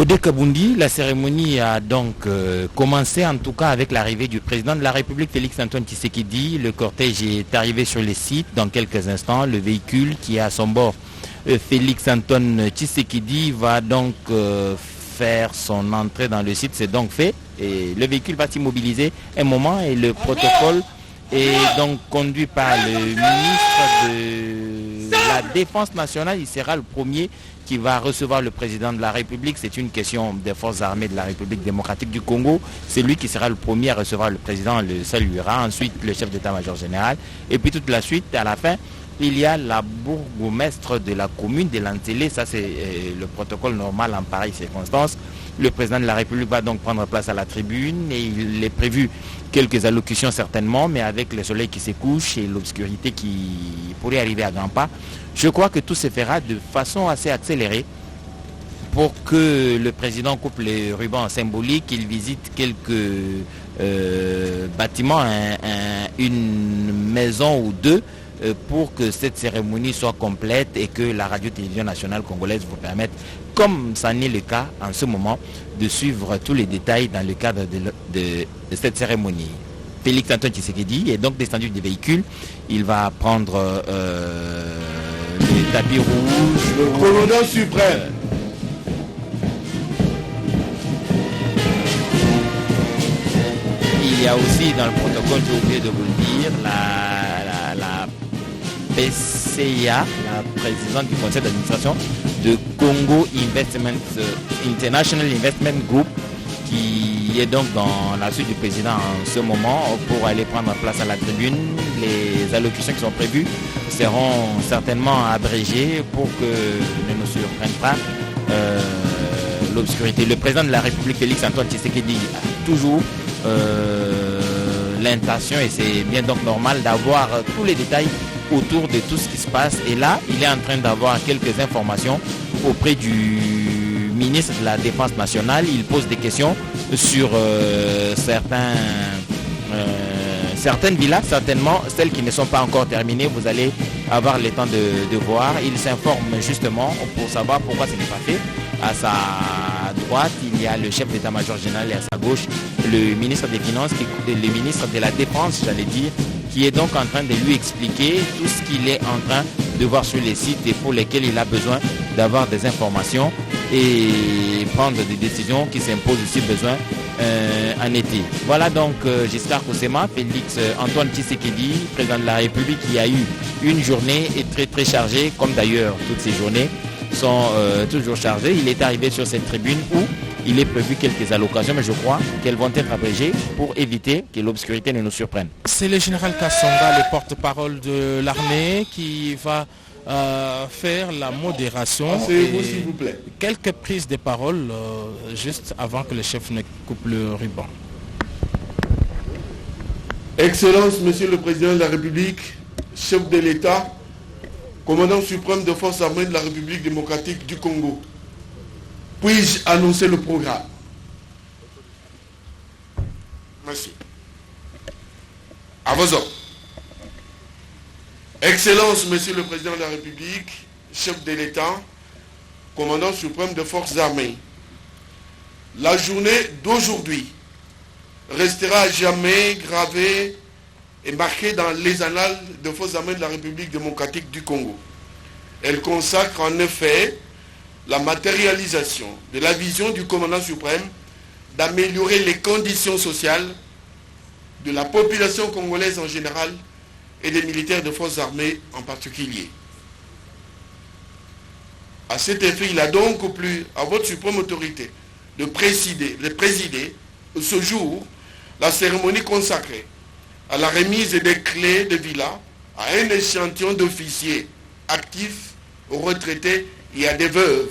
Godé Kabundi, la cérémonie a donc commencé en tout cas avec l'arrivée du président de la République Félix Antoine Tshisekedi. Le cortège est arrivé sur les sites dans quelques instants. Le véhicule qui a à son bord Félix Antoine Tshisekedi va donc faire son entrée dans le site. C'est donc fait et le véhicule va s'immobiliser un moment et le protocole est donc conduit par le ministre de la Défense nationale. Il sera le premier qui va recevoir le président de la République. C'est une question des forces armées de la République démocratique du Congo. C'est lui qui sera le premier à recevoir le président, le saluera. Ensuite, le chef d'état-major général. Et puis toute la suite, à la fin, il y a la bourgmestre de la commune de Lantélé. Ça, c'est le protocole normal en pareille circonstance. Le président de la République va donc prendre place à la tribune et il est prévu quelques allocutions certainement, mais avec le soleil qui se couche et l'obscurité qui pourrait arriver à grands pas, je crois que tout se fera de façon assez accélérée pour que le président coupe les rubans symboliques, qu'il visite quelques bâtiments, une maison ou deux, pour que cette cérémonie soit complète et que la radio-télévision nationale congolaise vous permette, comme ça n'est le cas en ce moment, de suivre tous les détails dans le cadre de cette cérémonie. Félix Antoine Tshisekedi est donc descendu du véhicule. Il va prendre le tapis rouge. Le commandant suprême. Il y a aussi dans le protocole, j'ai oublié de vous le dire, la PCA, la présidente du conseil d'administration de Congo International Investment Group, qui est donc dans la suite du président en ce moment pour aller prendre place à la tribune. Les allocutions qui sont prévues seront certainement abrégées pour que ne nous surprenne pas l'obscurité. Le président de la République, Félix Antoine Tshisekedi, a toujours l'intention, et c'est bien donc normal, d'avoir tous les détails autour de tout ce qui se passe. Et là, il est en train d'avoir quelques informations auprès du ministre de la Défense nationale. Il pose des questions sur certaines villas, certainement celles qui ne sont pas encore terminées. Vous allez avoir le temps de voir. Il s'informe justement pour savoir pourquoi ce n'est pas fait. À sa droite, il y a le chef d'état-major général et à sa gauche, le ministre des Finances, le ministre de la Défense, j'allais dire, qui est donc en train de lui expliquer tout ce qu'il est en train de voir sur les sites et pour lesquels il a besoin d'avoir des informations et prendre des décisions qui s'imposent si besoin en été. Voilà donc Giscard Koussema, Félix Antoine Tshisekedi, président de la République, qui a eu une journée très très chargée, comme d'ailleurs toutes ces journées sont toujours chargées. Il est arrivé sur cette tribune où il est prévu quelques allocations, mais je crois qu'elles vont être abrégées pour éviter que l'obscurité ne nous surprenne. C'est le général Kassonga, le porte-parole de l'armée, qui va faire la modération. Asseyez-vous, s'il vous plaît. Quelques prises de parole juste avant que le chef ne coupe le ruban. Excellence, Monsieur le Président de la République, chef de l'État, commandant suprême des forces armées de la République démocratique du Congo. Puis-je annoncer le programme? Merci. À vos ordres. Excellence, Monsieur le Président de la République, chef de l'État, commandant suprême des forces armées, la journée d'aujourd'hui restera à jamais gravée et marquée dans les annales des forces armées de la République démocratique du Congo. Elle consacre en effet la matérialisation de la vision du commandant suprême d'améliorer les conditions sociales de la population congolaise en général et des militaires de forces armées en particulier. À cet effet, il a donc plu à votre suprême autorité de présider ce jour la cérémonie consacrée à la remise des clés de villa à un échantillon d'officiers actifs, aux retraités et à des veuves.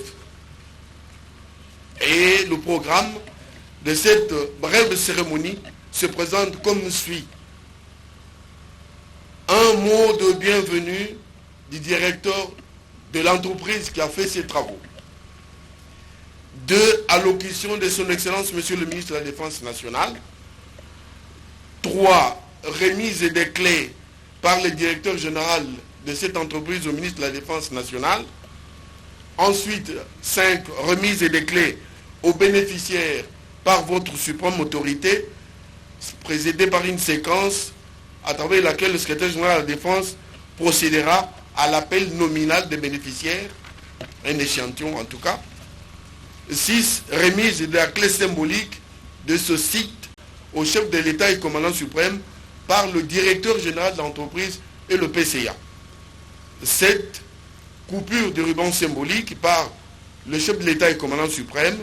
Et le programme de cette brève cérémonie se présente comme suit. Un mot de bienvenue du directeur de l'entreprise qui a fait ces travaux. 2 allocutions de son Excellence, Monsieur le ministre de la Défense nationale. 3 remises des clés par le directeur général de cette entreprise au ministre de la Défense nationale. Ensuite, 5 remises des clés aux bénéficiaires par votre suprême autorité, précédée par une séquence à travers laquelle le secrétaire général de la Défense procédera à l'appel nominal des bénéficiaires, un échantillon en tout cas. 6. Remise de la clé symbolique de ce site au chef de l'État et commandant suprême par le directeur général de l'entreprise et le PCA. 7. Coupure de ruban symbolique par le chef de l'État et commandant suprême.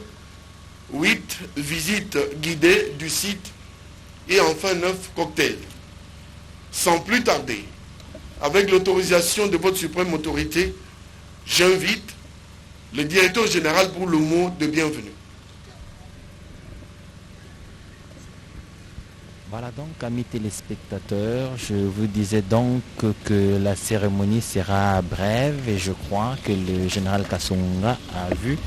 8. Visite guidée du site. Et enfin 9. Cocktail. Sans plus tarder, avec l'autorisation de votre suprême autorité, j'invite le directeur général pour le mot de bienvenue. Voilà donc, amis téléspectateurs, je vous disais donc que la cérémonie sera brève et je crois que le général Kassonga a vu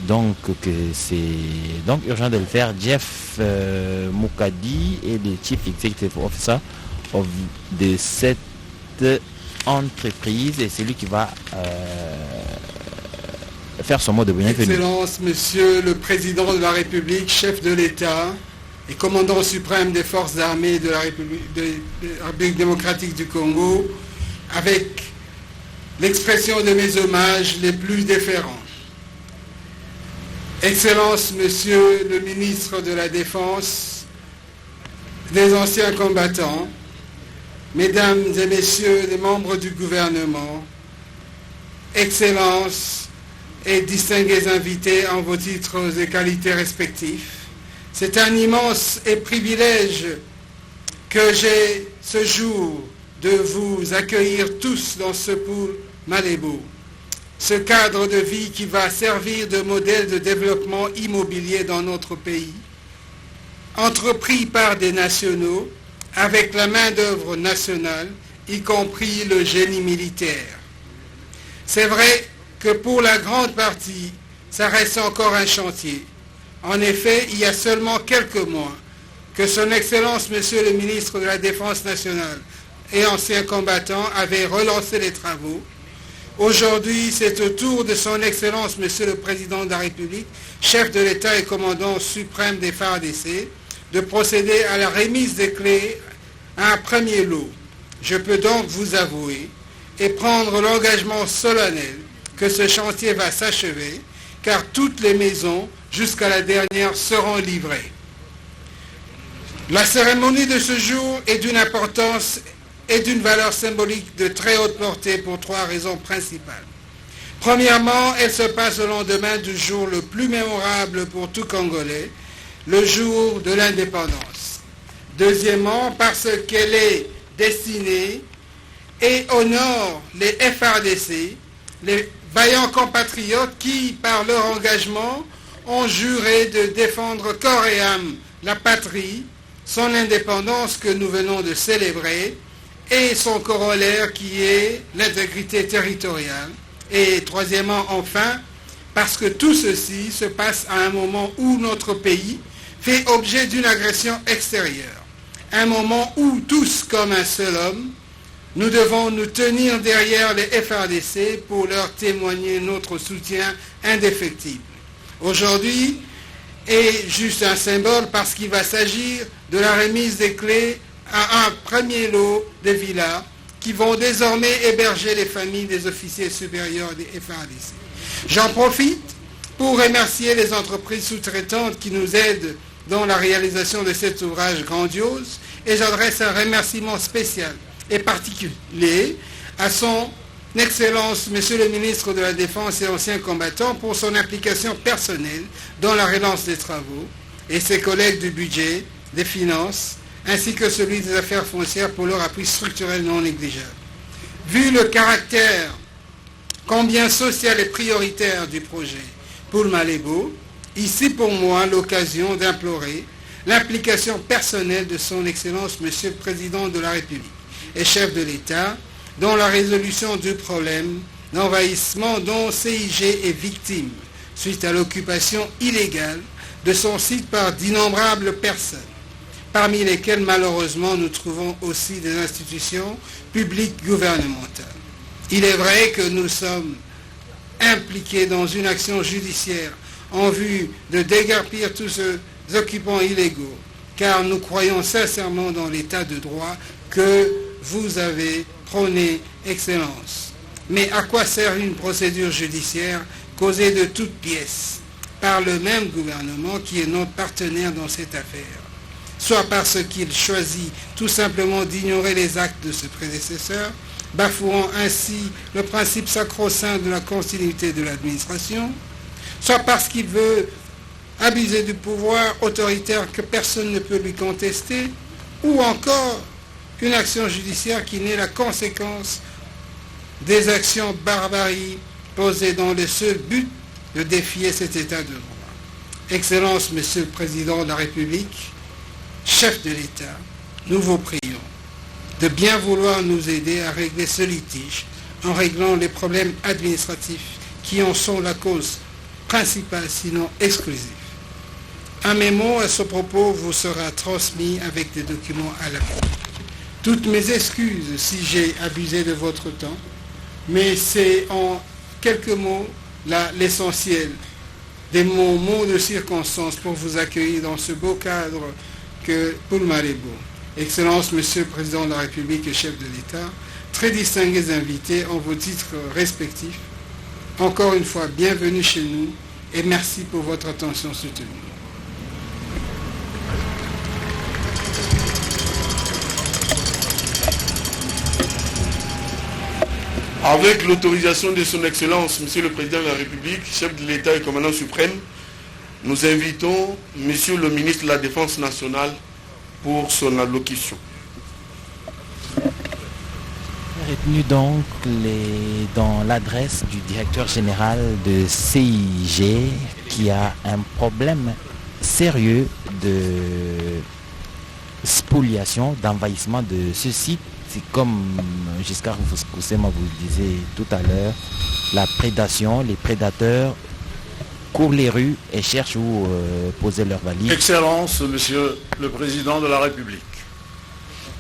donc que c'est donc urgent de le faire. Jeff Moukadi est le Chief Executive Officer de cette entreprise et c'est lui qui va faire son mot de bienvenue. Excellence, Monsieur le Président de la République, chef de l'État et commandant suprême des forces armées de la République démocratique du Congo, avec l'expression de mes hommages les plus déférents. Excellence, Monsieur le ministre de la Défense, des anciens combattants, Mesdames et Messieurs les membres du gouvernement, Excellences et distingués invités en vos titres et qualités respectifs, c'est un immense privilège que j'ai ce jour de vous accueillir tous dans ce pool Malebo, ce cadre de vie qui va servir de modèle de développement immobilier dans notre pays, entrepris par des nationaux, avec la main-d'œuvre nationale, y compris le génie militaire. C'est vrai que pour la grande partie, ça reste encore un chantier. En effet, il y a seulement quelques mois que son Excellence, Monsieur le ministre de la Défense nationale et ancien combattant, avait relancé les travaux. Aujourd'hui, c'est au tour de son Excellence, Monsieur le Président de la République, chef de l'État et commandant suprême des FARDC, de procéder à la remise des clés à un premier lot. Je peux donc vous avouer et prendre l'engagement solennel que ce chantier va s'achever, car toutes les maisons, jusqu'à la dernière, seront livrées. La cérémonie de ce jour est d'une importance et d'une valeur symbolique de très haute portée pour trois raisons principales. Premièrement, elle se passe au lendemain du jour le plus mémorable pour tout Congolais, le jour de l'indépendance. Deuxièmement, parce qu'elle est destinée et honore les FARDC, les vaillants compatriotes qui, par leur engagement, ont juré de défendre corps et âme la patrie, son indépendance que nous venons de célébrer, et son corollaire qui est l'intégrité territoriale. Et troisièmement, enfin, parce que tout ceci se passe à un moment où notre pays fait objet d'une agression extérieure. Un moment où tous, comme un seul homme, nous devons nous tenir derrière les FARDC pour leur témoigner notre soutien indéfectible. Aujourd'hui est juste un symbole parce qu'il va s'agir de la remise des clés à un premier lot de villas qui vont désormais héberger les familles des officiers supérieurs des FARDC. J'en profite pour remercier les entreprises sous-traitantes qui nous aident dans la réalisation de cet ouvrage grandiose et j'adresse un remerciement spécial et particulier à son Excellence, Monsieur le ministre de la Défense et ancien combattant pour son implication personnelle dans la relance des travaux et ses collègues du budget, des finances, ainsi que celui des affaires foncières pour leur appui structurel non négligeable. Vu le caractère combien social et prioritaire du projet Poul Malebo, ici pour moi l'occasion d'implorer l'implication personnelle de son Excellence, Monsieur le Président de la République et chef de l'État, dans la résolution du problème d'envahissement dont CIG est victime suite à l'occupation illégale de son site par d'innombrables personnes, parmi lesquelles malheureusement nous trouvons aussi des institutions publiques gouvernementales. Il est vrai que nous sommes impliqués dans une action judiciaire en vue de déguerpir tous ces occupants illégaux, car nous croyons sincèrement dans l'état de droit que vous avez prôné, Excellence. Mais à quoi sert une procédure judiciaire causée de toutes pièces par le même gouvernement qui est notre partenaire dans cette affaire, soit parce qu'il choisit tout simplement d'ignorer les actes de ce prédécesseur, bafouant ainsi le principe sacro-saint de la continuité de l'administration, soit parce qu'il veut abuser du pouvoir autoritaire que personne ne peut lui contester, ou encore une action judiciaire qui n'est la conséquence des actions barbaries posées dans le seul but de défier cet état de droit. Excellence, Monsieur le Président de la République, chef de l'État, nous vous prions de bien vouloir nous aider à régler ce litige en réglant les problèmes administratifs qui en sont la cause principale, sinon exclusive. Un mémo à ce propos vous sera transmis avec des documents à l'appui. Toutes mes excuses si j'ai abusé de votre temps, mais c'est en quelques mots l'essentiel des mots de circonstance pour vous accueillir dans ce beau cadre que Poulmarebo. Excellence, Monsieur le Président de la République et chef de l'État, très distingués invités en vos titres respectifs, encore une fois, bienvenue chez nous et merci pour votre attention soutenue. Avec l'autorisation de son Excellence, Monsieur le Président de la République, chef de l'État et commandant suprême, nous invitons Monsieur le ministre de la Défense nationale pour son allocution. Retenu donc dans l'adresse du directeur général de CIG qui a un problème sérieux de spoliation, d'envahissement de ce site. C'est comme Giscard Koussema vous le disait tout à l'heure, la prédation, les prédateurs courent les rues et cherchent où poser leurs valises. Excellence, Monsieur le Président de la République,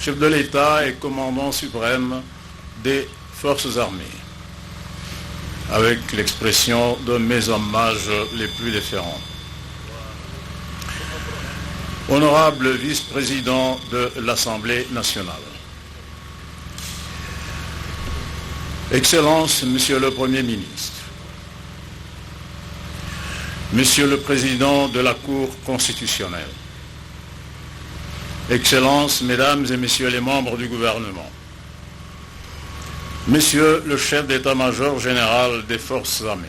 chef de l'État et commandant suprême des Forces armées, avec l'expression de mes hommages les plus déférents. Honorable vice-président de l'Assemblée nationale, Excellence, Monsieur le Premier ministre, Monsieur le Président de la Cour constitutionnelle, Excellences, Mesdames et Messieurs les membres du gouvernement, Monsieur le chef d'état-major général des Forces armées,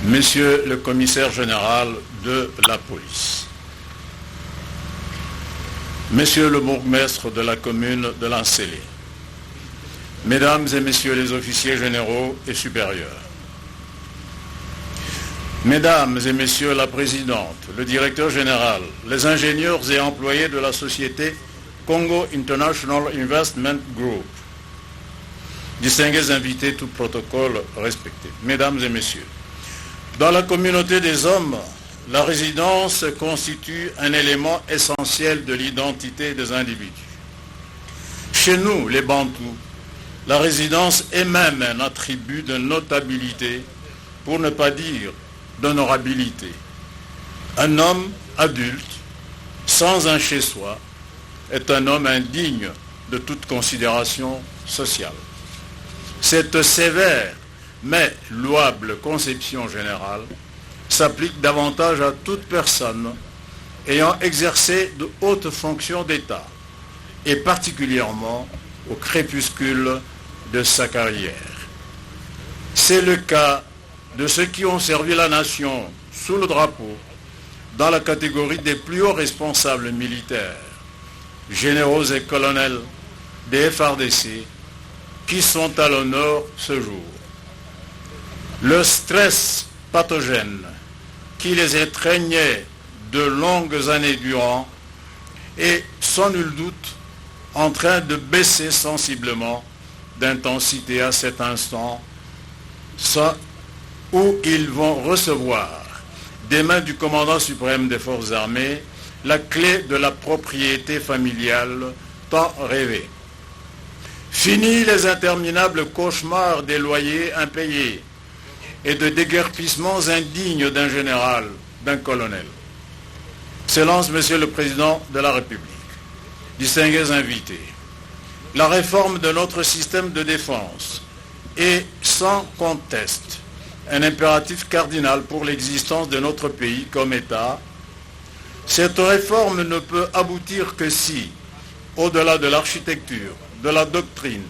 Monsieur le commissaire général de la police, Monsieur le bourgmestre de la commune de Lancélé, Mesdames et Messieurs les officiers généraux et supérieurs, Mesdames et Messieurs la Présidente, le Directeur général, les ingénieurs et employés de la société Congo International Investment Group, distingués invités, tout protocole respecté, Mesdames et Messieurs, dans la communauté des hommes, la résidence constitue un élément essentiel de l'identité des individus. Chez nous, les Bantous, la résidence est même un attribut de notabilité, pour ne pas dire d'honorabilité. Un homme adulte, sans un chez-soi, est un homme indigne de toute considération sociale. Cette sévère mais louable conception générale s'applique davantage à toute personne ayant exercé de hautes fonctions d'État, et particulièrement au crépuscule de sa carrière. C'est le cas de ceux qui ont servi la nation sous le drapeau dans la catégorie des plus hauts responsables militaires, généraux et colonels des FARDC, qui sont à l'honneur ce jour. Le stress pathogène qui les étreignait de longues années durant est sans nul doute en train de baisser sensiblement d'intensité à cet instant, où ils vont recevoir des mains du commandant suprême des forces armées la clé de la propriété familiale tant rêvée. Fini les interminables cauchemars des loyers impayés et de déguerpissements indignes d'un général, d'un colonel. Excellence, Monsieur le Président de la République, distingués invités, la réforme de notre système de défense est sans conteste un impératif cardinal pour l'existence de notre pays comme État. Cette réforme ne peut aboutir que si, au-delà de l'architecture, de la doctrine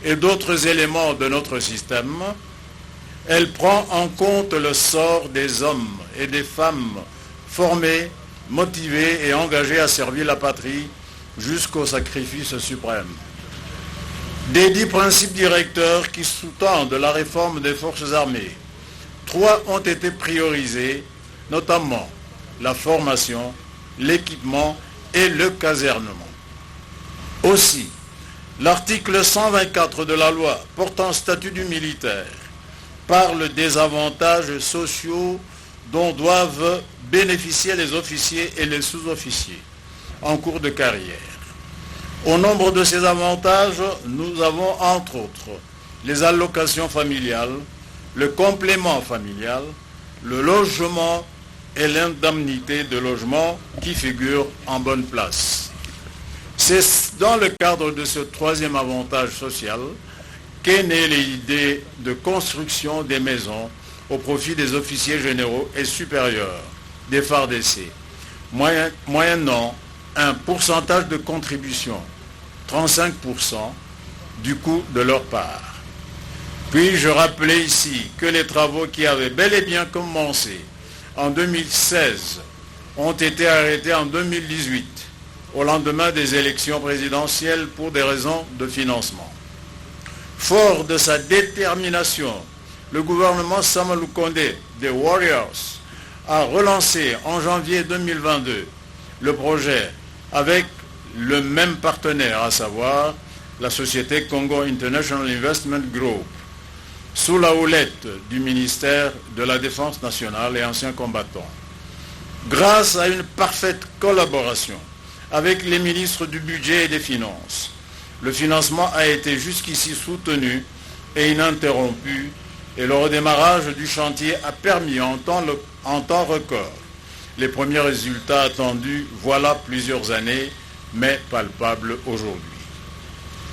et d'autres éléments de notre système, elle prend en compte le sort des hommes et des femmes formés, motivés et engagés à servir la patrie jusqu'au sacrifice suprême. Des 10 principes directeurs qui sous-tendent la réforme des forces armées, 3 ont été priorisés, notamment la formation, l'équipement et le casernement. Aussi, l'article 124 de la loi portant statut du militaire parle des avantages sociaux dont doivent bénéficier les officiers et les sous-officiers en cours de carrière. Au nombre de ces avantages, nous avons entre autres les allocations familiales, le complément familial, le logement et l'indemnité de logement qui figurent en bonne place. C'est dans le cadre de ce troisième avantage social qu'est née l'idée de construction des maisons au profit des officiers généraux et supérieurs des FARDC, moyennant un pourcentage de contribution, 35% du coût de leur part. Puis-je rappeler ici que les travaux qui avaient bel et bien commencé en 2016 ont été arrêtés en 2018, au lendemain des élections présidentielles pour des raisons de financement. Fort de sa détermination, le gouvernement Samalou Kondé des Warriors a relancé en janvier 2022 le projet avec le même partenaire, à savoir la société Congo International Investment Group, sous la houlette du ministère de la Défense nationale et anciens combattants. Grâce à une parfaite collaboration avec les ministres du Budget et des Finances, le financement a été jusqu'ici soutenu et ininterrompu, et le redémarrage du chantier a permis en temps record les premiers résultats attendus voilà plusieurs années, mais palpables aujourd'hui.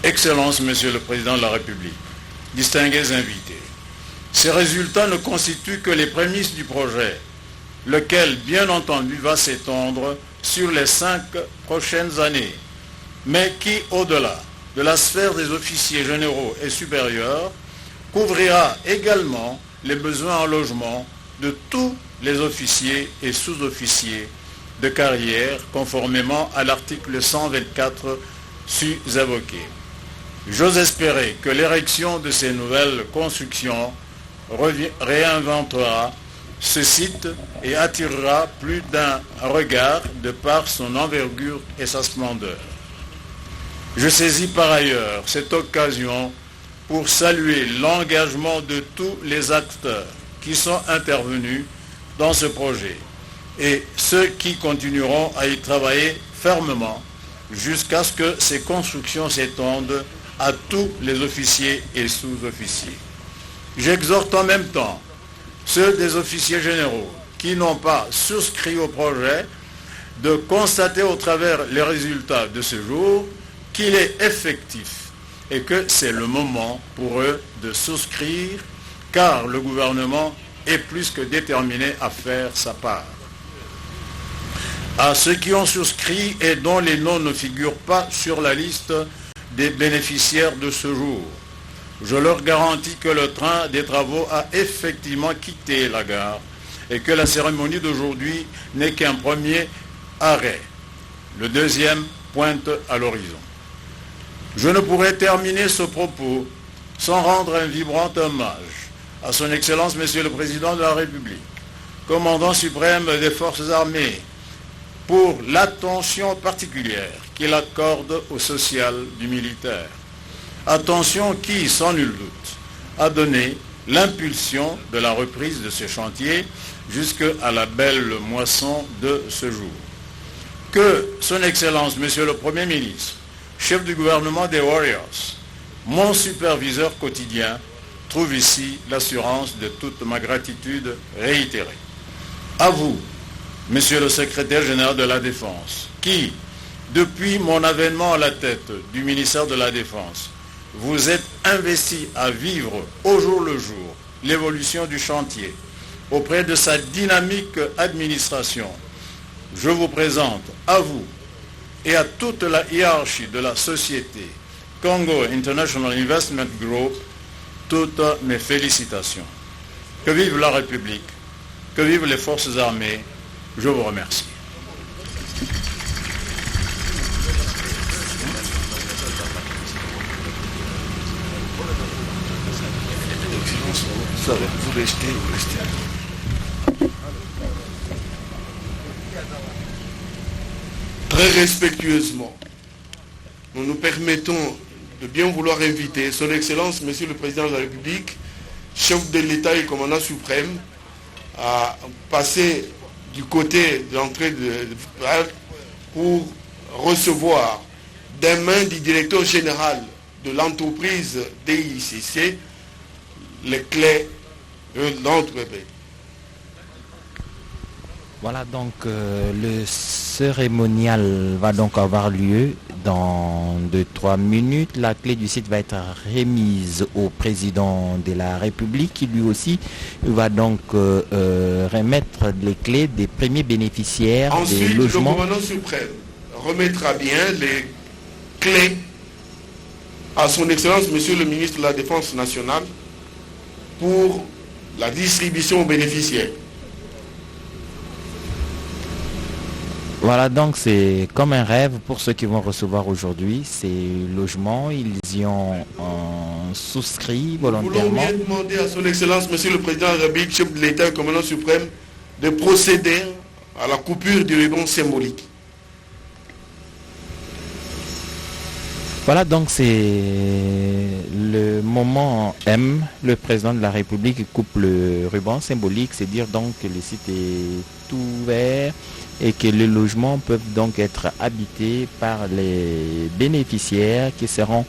Excellence, Monsieur le Président de la République, distingués invités, ces résultats ne constituent que les prémices du projet, lequel, bien entendu, va s'étendre sur les 5 prochaines années, mais qui, au-delà de la sphère des officiers généraux et supérieurs, couvrira également les besoins en logement de tous les officiers et sous-officiers de carrière, conformément à l'article 124 sus-évoqué. J'ose espérer que l'érection de ces nouvelles constructions réinventera ce site et attirera plus d'un regard de par son envergure et sa splendeur. Je saisis par ailleurs cette occasion pour saluer l'engagement de tous les acteurs qui sont intervenus dans ce projet et ceux qui continueront à y travailler fermement jusqu'à ce que ces constructions s'étendent à tous les officiers et sous-officiers. J'exhorte en même temps ceux des officiers généraux qui n'ont pas souscrit au projet de constater au travers les résultats de ce jour qu'il est effectif et que c'est le moment pour eux de souscrire, car le gouvernement est plus que déterminé à faire sa part. À ceux qui ont souscrit et dont les noms ne figurent pas sur la liste des bénéficiaires de ce jour, je leur garantis que le train des travaux a effectivement quitté la gare et que la cérémonie d'aujourd'hui n'est qu'un premier arrêt. Le deuxième pointe à l'horizon. Je ne pourrais terminer ce propos sans rendre un vibrant hommage à son Excellence Monsieur le Président de la République, commandant suprême des Forces armées, pour l'attention particulière qu'il accorde au social du militaire. Attention qui, sans nul doute, a donné l'impulsion de la reprise de ce chantier jusqu'à la belle moisson de ce jour. Que son Excellence Monsieur le Premier ministre, chef du gouvernement des Warriors, mon superviseur quotidien, trouve ici l'assurance de toute ma gratitude réitérée. À vous, Monsieur le secrétaire général de la Défense, qui, depuis mon avènement à la tête du ministère de la Défense, vous êtes investi à vivre au jour le jour l'évolution du chantier auprès de sa dynamique administration. Je vous présente à vous et à toute la hiérarchie de la société Congo International Investment Group toutes mes félicitations. Que vive la République, que vivent les forces armées. Je vous remercie. Très respectueusement, nous nous permettons de bien vouloir inviter Son Excellence, Monsieur le Président de la République, chef de l'État et commandant suprême, à passer du côté de l'entrée pour recevoir des mains du directeur général de l'entreprise DICC les clés de l'entreprise. Voilà, donc le cérémonial va donc avoir lieu dans 2-3 minutes. La clé du site va être remise au président de la République qui lui aussi va donc remettre les clés des premiers bénéficiaires des logements. Ensuite, le commandant suprême remettra bien les clés à son Excellence, Monsieur le ministre de la Défense nationale, pour la distribution aux bénéficiaires. Voilà, donc c'est comme un rêve pour ceux qui vont recevoir aujourd'hui ces logements. Ils y ont souscrit volontairement. Nous voulons bien demander à son Excellence, Monsieur le Président de la République, chef de l'État et commandant suprême, de procéder à la coupure du ruban symbolique. Voilà, donc c'est le moment M. Le président de la République coupe le ruban symbolique, c'est dire donc que le site est ouvert et que les logements peuvent donc être habités par les bénéficiaires qui seront,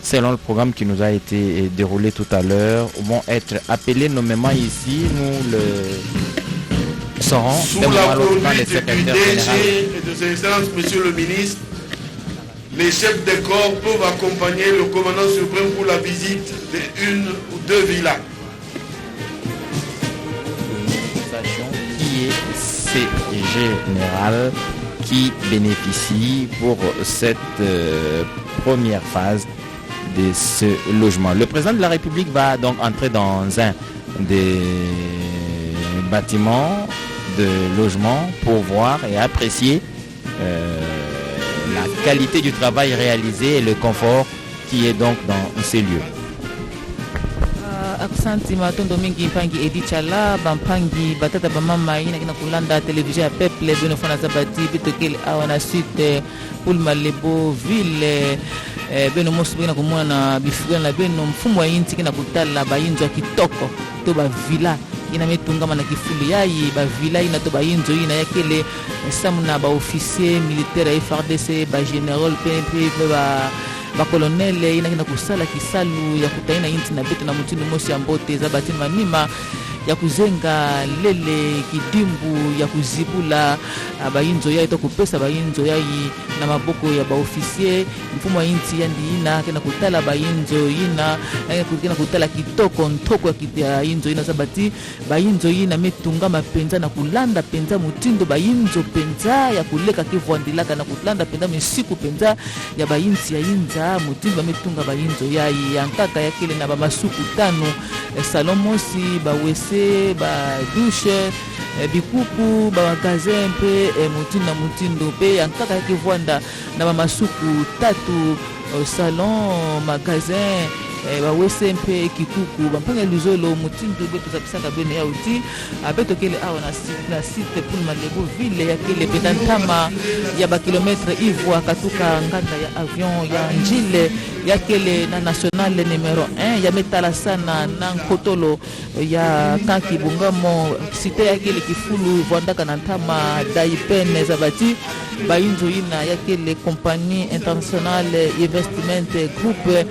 selon le programme qui nous a été déroulé tout à l'heure, vont être appelés nommément ici. Nous le saurons. Sous la conduite du DG et de ses excellences, Monsieur le ministre, les chefs de corps peuvent accompagner le commandant suprême pour la visite d'une ou deux villas. Sachons qui est ces général qui bénéficie pour cette première phase de ce logement. Le président de la République va donc entrer dans un des bâtiments de logement pour voir et apprécier la qualité du travail réalisé et le confort qui est donc dans ces lieux. Aksanti matondo mingi mpangi edichala bampangi batata bamama ina kina kulanda television ya peuple beno fana zabati bitokele awana suite Pulma Lebo ville beno mosu bena kumwana bifugana na beno mfumo wa inti kina kutala bayinzo ya kitoko to ba villa ina metungama na kifulu yayi ba villa ina to bayinzo ina yakele samuna ba officier militaire FARDC ba general PNP ba colonel ina kina kusala kisalu ya kutaina inti na beto na mutini mosi ya mbote za batini manima ya kuzenga lele kidimbu ya kuzibula bayinzo yayi to kupesa bayinzo yayi na maboko ya baofisier mfumo wa inti yandi ina kena kutala bayinzo ina kena kutala kitoko ntoko ya inzo ina sabati bayinzo ina metunga mapenza na kulanda penza mutindo bayinzo penza ya kuleka kivwandilaka na kulanda penza mesiku penza ya bayinzi ya inza mutindo metunga bayinzo yayi yankaka yakele na bamasuku tano salomosi bawese ba douche bikuku bawagaze mpe mutindo pe yankaka yakivwanda na bamasuku tatu salon magasin bawese mpe kikuku bampanga luzolo mutindo beto zapisaka bene ya uti abetokele awa na site Pulma Lebo ville yakele petantama ya ba kilometre ivwa katuka nganda ya avion ya njile yakele na national numero 1 ya metala sana na nkotolo ya kanki bungamo site yakele kifulu vwandaka na ntama daipene zabati bayinzo ina yakele compagnie internationale investment group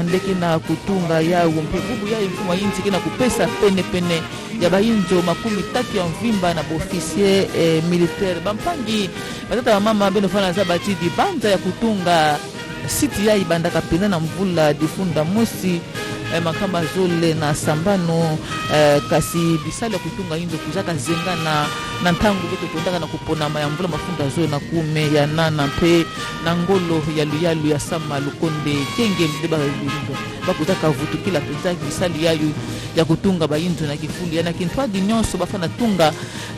ndekina kutunga yawo mpe bubu ya mfumu yinzi kena kupesa pene ya bayinzo 30 ya mvimba na officier militaire bampangi batata ba mama benofana za batidi banza ya kutunga siti ya ibandaka pena na mvula difunda mosi makamba zole na sambano kasi bisale kutunga yinzo kuzaka zenga na ntangu beto kondaka na kupona ya mvula mafunda zole na kume ya nana mpe na ngolo ya luyalu ya sama lukonde kenge mdeba yinzo bakuzaka vutu kila penza bisali yayo ya kutunga bayinzo na kifuli na kinfadi nyonso bafana tunga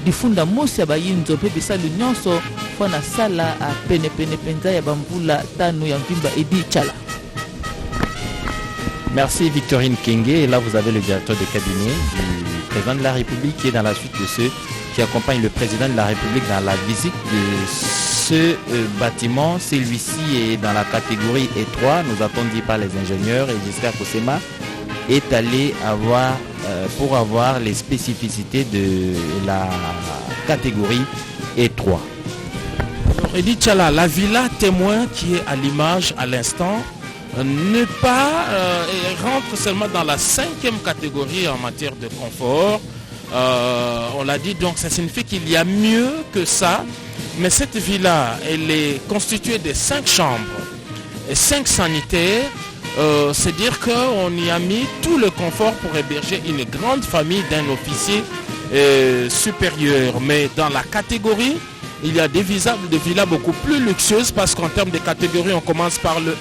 difunda mosi ya bayinzo mpe bisali nyonso fana sala pene penza ya bamvula tano ya mvimba Edi Chala. Merci Victorine Kenge. Et là, vous avez le directeur de cabinet du président de la République qui est dans la suite de ceux qui accompagnent le président de la République dans la visite de ce bâtiment. Celui-ci est dans la catégorie E3, nous a-t-on dit par les ingénieurs, et Giscard Kosema est allé pour avoir les spécificités de la catégorie E3. Edi Chala, la villa témoin qui est à l'image à l'instant, ne pas rentre seulement dans la 5e catégorie en matière de confort. On l'a dit, donc ça signifie qu'il y a mieux que ça. Mais cette villa, elle est constituée de 5 chambres et 5 sanitaires. C'est dire qu'on y a mis tout le confort pour héberger une grande famille d'un officier supérieur. Mais dans la catégorie, il y a des villas beaucoup plus luxueuses parce qu'en termes de catégorie, on commence par le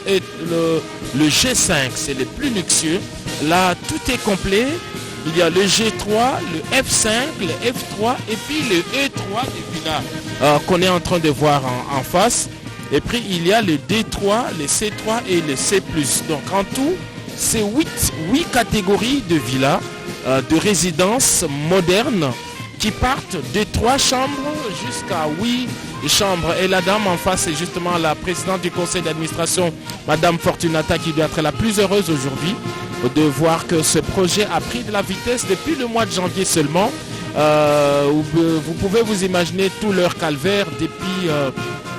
G5, c'est le plus luxueux. Là, tout est complet. Il y a le G3, le F5, le F3 et puis le E3 des villas qu'on est en train de voir en face. Et puis, il y a le D3, le C3 et le C+. Donc, en tout, c'est 8 catégories de villas, de résidences modernes qui partent de 3 chambres jusqu'à 8 chambres. Et la dame en face, c'est justement la présidente du conseil d'administration, Madame Fortunata, qui doit être la plus heureuse aujourd'hui de voir que ce projet a pris de la vitesse depuis le mois de janvier seulement. Vous pouvez vous imaginer tout leur calvaire depuis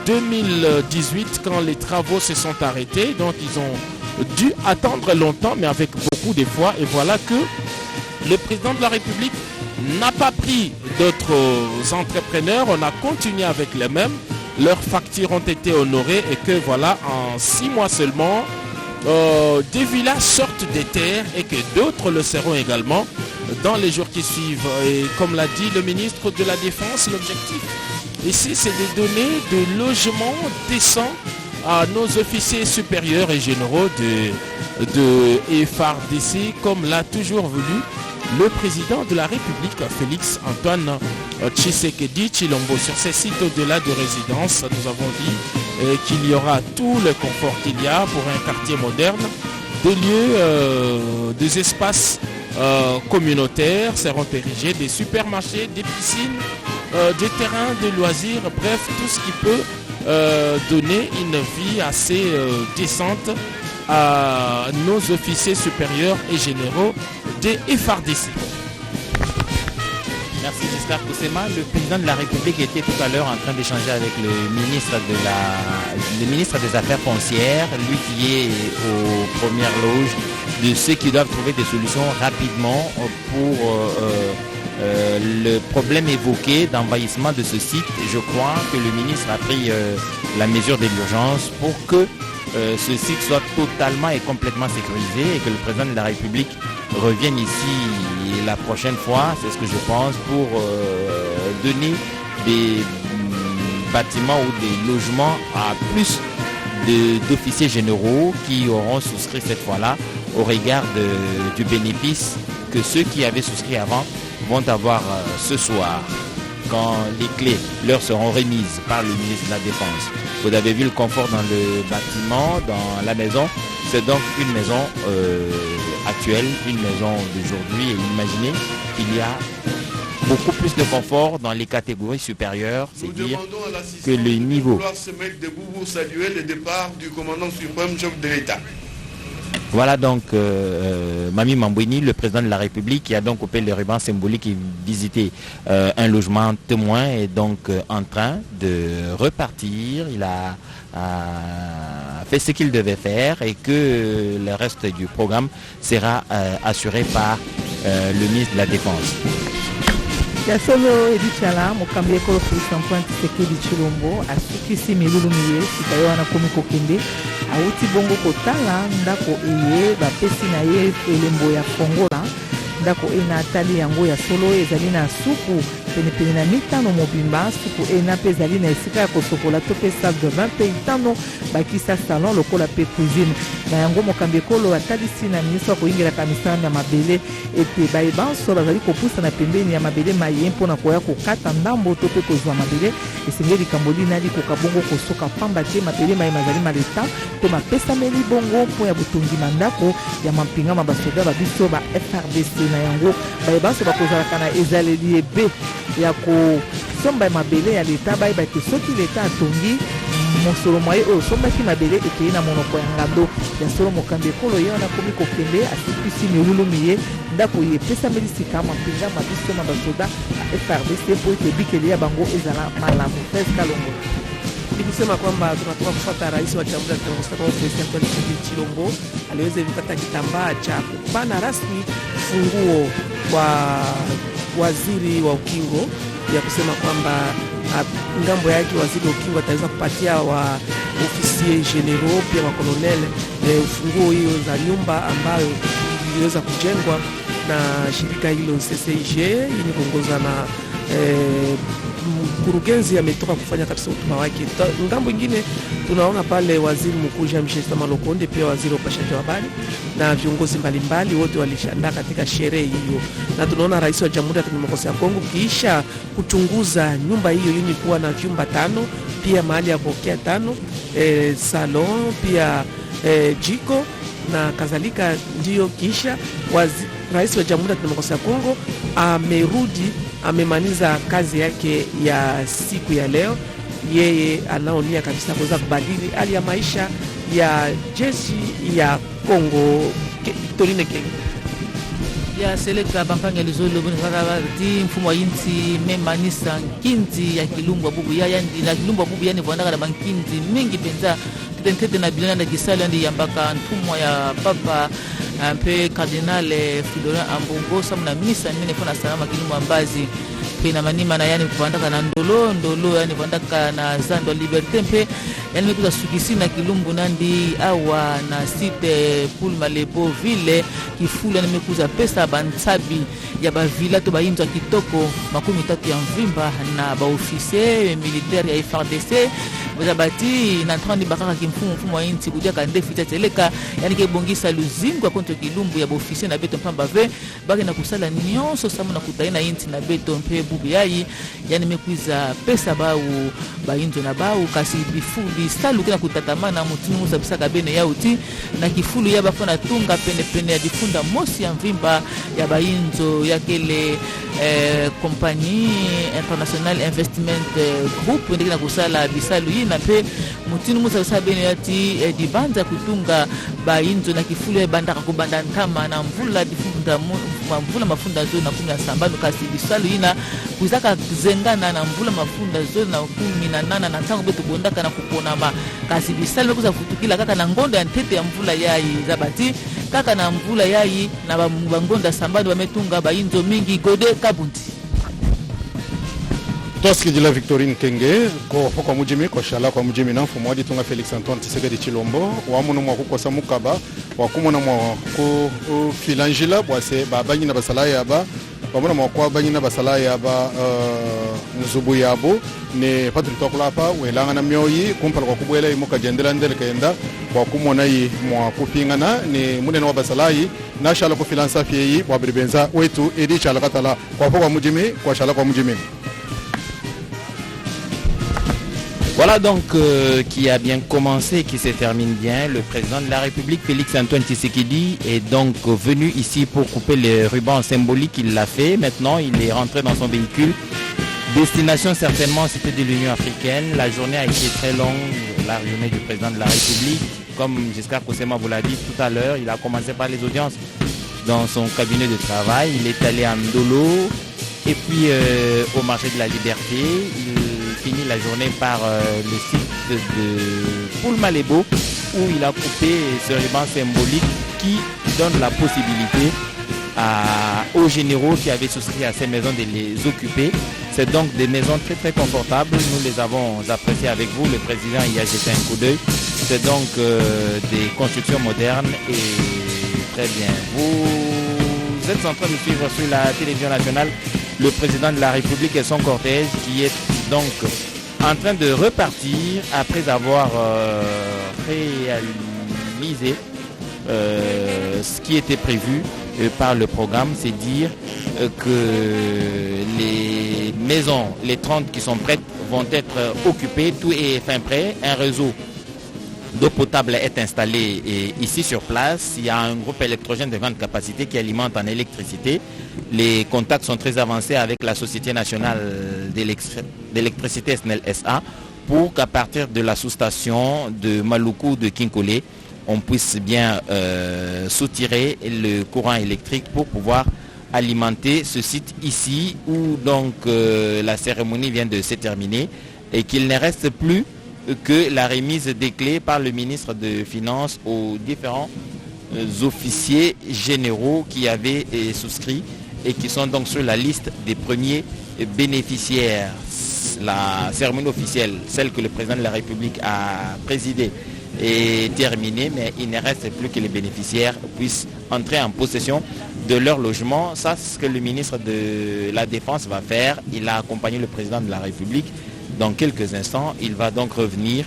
2018 quand les travaux se sont arrêtés. Donc ils ont dû attendre longtemps, mais avec beaucoup d'efforts. Et voilà que le président de la République n'a pas pris d'autres entrepreneurs, on a continué avec les mêmes, leurs factures ont été honorées et que voilà, en 6 mois seulement, des villas sortent des terres et que d'autres le seront également dans les jours qui suivent. Et comme l'a dit le ministre de la Défense, l'objectif ici c'est de donner de logements décents à nos officiers supérieurs et généraux de FARDC comme l'a toujours voulu le président de la République, Félix Antoine Tshisekedi Tshilombo. Sur ces sites au-delà de résidence, nous avons dit qu'il y aura tout le confort qu'il y a pour un quartier moderne. Des lieux, des espaces communautaires seront érigés, des supermarchés, des piscines, des terrains de loisirs, bref, tout ce qui peut donner une vie assez décente à nos officiers supérieurs et généraux des FARDC. Merci Giscard Kosema. Le président de la République était tout à l'heure en train d'échanger avec le ministre des Affaires foncières, lui qui est aux premières loges de ceux qui doivent trouver des solutions rapidement pour le problème évoqué d'envahissement de ce site. Je crois que le ministre a pris la mesure de l'urgence pour que ce site soit totalement et complètement sécurisé et que le président de la République revienne ici la prochaine fois, c'est ce que je pense, pour donner des bâtiments ou des logements à plus d'officiers généraux qui auront souscrit cette fois-là au regard du bénéfice que ceux qui avaient souscrit avant vont avoir ce soir quand les clés leur seront remises par le ministre de la Défense. Vous avez vu le confort dans le bâtiment, dans la maison. C'est donc une maison actuelle, une maison d'aujourd'hui. Et imaginez qu'il y a beaucoup plus de confort dans les catégories supérieures. C'est dire que le niveau... Nous devons se mettre debout pour saluer le départ du commandant suprême chef de l'État. Voilà donc Mami Mambouini, le président de la République, qui a donc coupé le ruban symbolique et visité un logement témoin, est donc en train de repartir. Il a fait ce qu'il devait faire et que le reste du programme sera assuré par le ministre de la Défense. Ya solo edichala mokambi ekolo Félix Antoine Tshisekedi Tshilombo asukisi milulu miye sika yo wana komi kokende auti bongo kotala ndako eye bapesi na ye elembo ya Kongola ndako ena atali yango ya solo ezali na suku penepene na mitano mobimba suku ena mpe ezali na esika ya kosokola to mpe salle de bain mpe itano bakisa salon lokola mpe cuisine na yango mokambi ekolo atalisi na ministre akoyingelaka misala ya mabele ete bayebanso bazali kopusana pembeni ya mabele maye mpona koya kokata ndambo to mpe kozwa mabele esengeli likambo linali koka bongo kosoka pamba te mabele maye mazali maleta to bapesameli bongo mpo ya botongi mandako ya mampingama basoda babiso ba FRDC na yango bayebanso bakozalaka na ezaleli ebe ya kosomba mabele ya leta bayeba ete soki leta atongi mosolo mwaye oyo osombaki mabele ekei na monoko ya ngando ya solo mokambi ekolo ye wana komi kokende asipisi milulu miye ndako ye epesameli sika mampinga mabisoma basoda ya FRDC mpo ete bikeli ya bango ezala malamu. Fes Kalongo ni kusema kwamba tunatoka kufuata rais wa Jamhuri ya Kidemokrasia ya Kongo Felix Antoine Tshisekedi Tshilombo aliweza kupata kitambaa cha kupana rasmi funguo kwa waziri wa ukingo ya kusema kwamba ngambo yake waziri wa ukingo ataweza kupatia wa ofisier general pia wa colonel ufunguo hiyo za nyumba ambayo iliweza kujengwa na shirika hilo CCIG yenye kuongozwa na mkurugenzi ametoka kufanya kabisa hotuba wake. Ngambo ingine tunaona pale waziri mkuu Jean-Michel Sama-Lukonde pia waziri wa upashaji wa habari na viongozi mbalimbali wote walishandaa katika sherehe hiyo, na tunaona rais wa Jamhuri ya Kidemokrasia ya Kongo kisha kuchunguza nyumba hiyo yenye kuwa na vyumba 5 pia mahali ya kupokea 5 salon pia jiko na kadhalika, ndio kisha rais wa Jamhuri ya Kidemokrasia ya Kongo amerudi amemaliza kazi yake ya siku ya leo. Yeye anaonia kabisa kuweza kubadili hali ya maisha ya jeshi ya Kongo. Victorine Kenge ya seleka bampanga lizolo bonekaka bati mfumo wa inti memanisa nkinzi ya Kilumbu bubu ya yandi na Kilumbu bubu yani bwandaka na bankinzi mingi penza tete na bilana kisala ndi yambaka ntumwa ya papa mpe Cardinal Fridolin Ambongo samna misa mine fona salama Kilumbu ambazi pena manima na yani kuandaka na ndolo yani kuandaka na zando liberté mpe yani mekuza sukisi na Kilumbu nandi awa na site Poul Malebo ville kifula na mekuza pesa bansabi ya ba villa to bainzo kitoko 30 ya mvimba na ba officier militaire ya FARDC bazabati na ntandi bakaka kimfumu wa inti kudia kande fita teleka yani ke bongisa luzingo contre Kilumbu ya ba officier na beto mpamba ve baki na kusala nyonso samu na kutaina inti na beto mpe bubu yayi yani mekuza pesa bau bainzo na bau kasi bifuli salu kina kutatamana mutunu musabisa kabene yauti na kifulu ya bafona tunga pene ya difunda mosi ya mvimba ya bainzo yakele compagnie international investment group ndike na kusala bisalu yina pe mutunu musabisa bene yati dibanza kutunga bainzo na kifulu ya bandaka kubanda ntama na mvula difunda mvula mafunda zo na 17 kasi bisalu yina kuzaka zengana na mvula mafunda zo na 18 na ntango betu bondaka na kuponama kasi bisalu kuza futukila kaka na ngondo ya ntete ya mvula yayi zabati kaka na mvula yayi na bangonda sambado bametunga bainzo mingi gode kabundi toski dila Victorine Kenge ko kwa mujimi ko shala kwa mujimi na mfumo wadi tunga Felix Antoine Tshisekedi Tshilombo wa muno mwa kukosa mukaba wa kumona mwa ku filangila bwase babanyi na basala yaba bamona mwa kwa banyi na basala yaba nzubu yabo ne Patrick Tokulapa welanga na myoyi kumpala kwa kubwela imoka jendela ndele kenda kwa kumona yi mwa kupingana ni munene wa basalayi na shala ku filansa fieyi wa bribenza wetu edi shala katala kwa mujimi kwa shala kwa mujimi. Voilà donc qui a bien commencé, qui se termine bien. Le président de la République, Félix Antoine Tshisekedi, est donc venu ici pour couper les rubans symboliques. Il l'a fait. Maintenant, il est rentré dans son véhicule. Destination certainement, c'était de l'Union africaine. La journée a été très longue, la journée du président de la République. Comme Giscard Koussema vous l'a dit tout à l'heure, il a commencé par les audiences dans son cabinet de travail. Il est allé à Ndolo et puis au marché de la Liberté. Il finit la journée par le site de Poul Malebo où il a coupé ce ruban symbolique qui donne la possibilité aux généraux qui avaient souscrit à ces maisons de les occuper. C'est donc des maisons très très confortables. Nous les avons appréciées avec vous. Le président y a jeté un coup d'œil. C'est donc des constructions modernes et très bien. Vous êtes en train de suivre sur la télévision nationale le président de la République et son cortège qui est donc en train de repartir après avoir réalisé ce qui était prévu par le programme, c'est dire que les maisons, les 30 qui sont prêtes vont être occupées, tout est fin prêt, un réseau d'eau potable est installé ici sur place, il y a un groupe électrogène de grande capacité qui alimente en électricité. Les contacts sont très avancés avec la Société nationale d'électricité SNEL SA pour qu'à partir de la sous-station de Maluku de Kinkole, on puisse bien soutirer le courant électrique pour pouvoir alimenter ce site ici où donc la cérémonie vient de se terminer et qu'il ne reste plus que la remise des clés par le ministre des Finances aux différents officiers généraux qui avaient souscrit et qui sont donc sur la liste des premiers bénéficiaires. La cérémonie officielle, celle que le président de la République a présidée, est terminée, mais il ne reste plus que les bénéficiaires puissent entrer en possession de leur logement. Ça, c'est ce que le ministre de la Défense va faire. Il a accompagné le président de la République. Dans quelques instants, il va donc revenir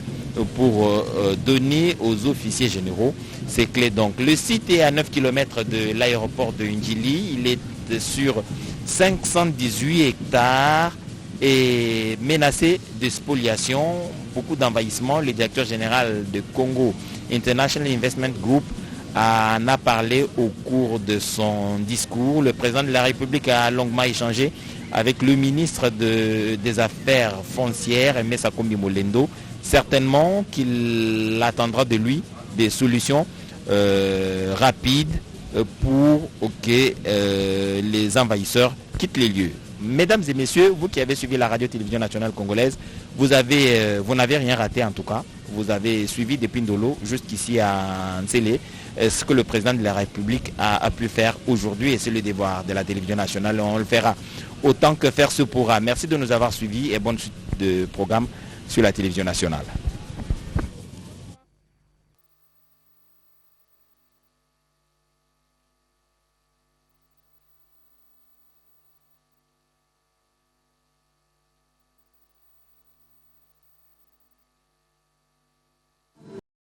pour donner aux officiers généraux ces clés. Donc, le site est à 9 km de l'aéroport de Ndjili. Il est sur 518 hectares et menacé de spoliation, beaucoup d'envahissement. Le directeur général de Congo International Investment Group en a parlé au cours de son discours. Le président de la République a longuement échangé avec le ministre des Affaires foncières, M. Sakombi Molendo. Certainement qu'il attendra de lui des solutions rapides pour que les envahisseurs quittent les lieux. Mesdames et messieurs, vous qui avez suivi la radio-télévision nationale congolaise, vous n'avez rien raté en tout cas. Vous avez suivi depuis Ndolo jusqu'ici à Ntsele ce que le président de la République a pu faire aujourd'hui et c'est le devoir de la télévision nationale. On le fera autant que faire se pourra. Merci de nous avoir suivis et bonne suite de programme sur la télévision nationale.